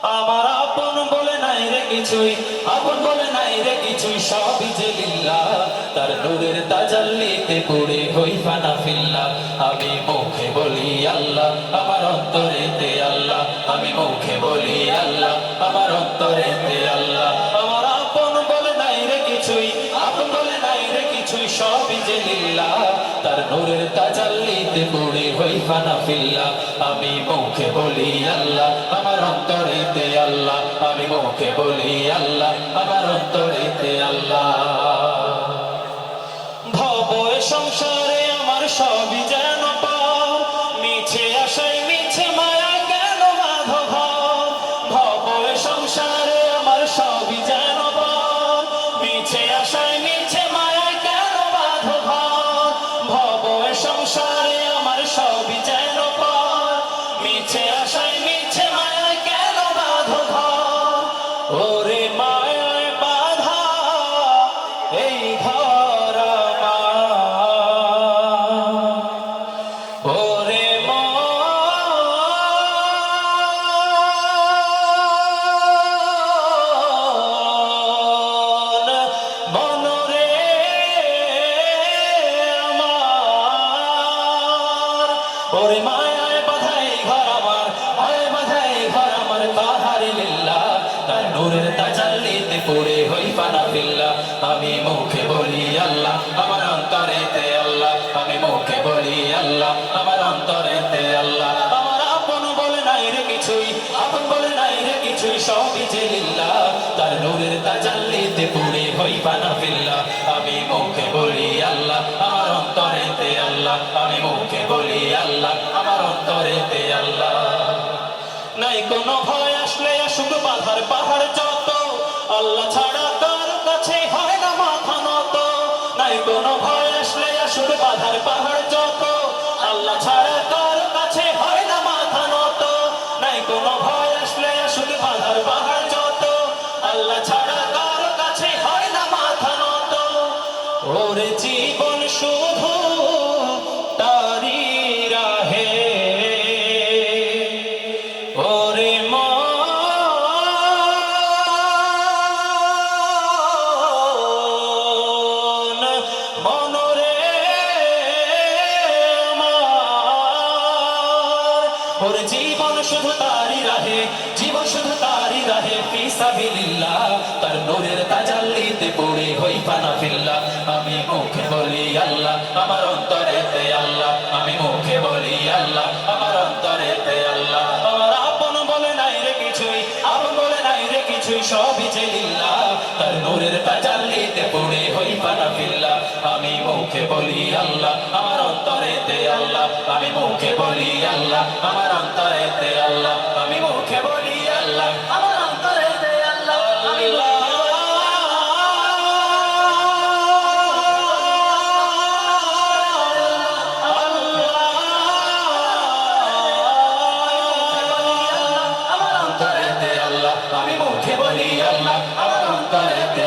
আমার আপন বলে নাই রে কিছুই, আপন বলে নাই রে কিছুই, সবই যে লিল্লাহ। তার নূরের তাজাল্লিতে পড়ে হই ফানা ফিল্লাহ। আমি মুখে বলি আল্লাহ, আমার অন্তরেতে আল্লাহ। আমি মুখে বলি আল্লাহ, আমার অন্তরেতে আল্লাহ। আমার আপন বলে নাই রে কিছুই, আপন বলে নাই রে কিছুই, সবই যে লিল্লাহ। তার নূরের তাজাল্লিতে পড়ে হই ফানা ফিল্লাহ। আমি মুখে বলি আল্লাহ, আমার অন্তরেতে আল্লাহ। আমি মুখে বলি আল্লাহ, আমার অন্তরেতে আল্লাহ। ভব এ সংসারে আমার সবই যেন পাও, মিছে আশায় মিছে মায়া কেন বাঁধো ঘর। ভব এ সংসারে আমার সবই যেন পাও, মিছে আশায় মিছে মায়া কেন বাঁধো ঘর। ভব এ সংসারে আমার সবই যেন পাও, মিছে আশায় মিছে মায়া কেন বাঁধো ঘর। ওরে মায়ায় বাঁধা এই ঘর আমার, ওরে মনরে আমার, ওরে মায়ায় বাঁধা এই ঘর আমার, মায়ায় বাঁধা এই ঘর আমার। কাহারে লিল্লাহ, তার নূরের তাজাল্লিতে পড়ে হই ফানা ফিল্লাহ। আমি মুখে বলি আল্লাহ, আমার অন্তরেতে আল্লাহ। আমি মুখে বলি আল্লাহ, আমার অন্তরেতে আল্লাহ। আমার আপন বলে নাই রে কিছুই, আপন বলে নাই রে কিছুই, সবই যে লিল্লাহ। তার নূরের তাজাল্লিতে পড়ে হই ফানা ফিল্লাহ। আমি মুখে বলি আল্লাহ, আমার অন্তরেতে আল্লাহ। আমি মুখে বলি আল্লাহ, আমার অন্তরেতে আল্লাহ। নাই কোনো ভয় আসলে আসুক বাধার পাহাড় যত, আল্লাহ ছাড়া কার কাছে হয় না মাথা নত। নাই কোনো ভয় আসলে আসুক বাধার পাহাড় যত, আল্লাহ ছাড়া কার কাছে হয় না মাথা নত। নাই কোনো ভয় আসলে আসুক বাধার পাহাড় যত, আল্লাহ ছাড়া কার কাছে হয় না মাথা নত। ওরে জীবন শুধু তারি রাহে, ওরে মনরে আমার, ওরে জীবন শুধু তারি রাহে, জীবন শুধু তারি রাহে। ফি সাবিলিল্লাহ, তার নূরের তাজাল্লিতে পড়ে হই ফানা ফিল্লাহ। আমি মুখে বলি আল্লাহ, আমার অন্তরেতে আল্লাহ। আমি মুখে বলি আল্লাহ, আমার অন্তরেতে আল্লাহ। আমার আপন বলে নাই রে কিছুই, আপন বলে নাই রে কিছুই, সবই যে লিল্লাহ। তার নূরের তাজাল্লিতে পড়ে হই ফানা ফিল্লাহ। আমি মুখে বলি আল্লাহ, আমার অন্তরেতে আল্লাহ। আমি মুখে বলি আল্লাহ, আমার অন্তরেতে আল্লাহ। আমি মুখে বলি আল্লাহ, আমার অন্তরেতে আল্লাহ। আমি আমি মুখে বলি আল্লাহ, আমার অন্তরেতে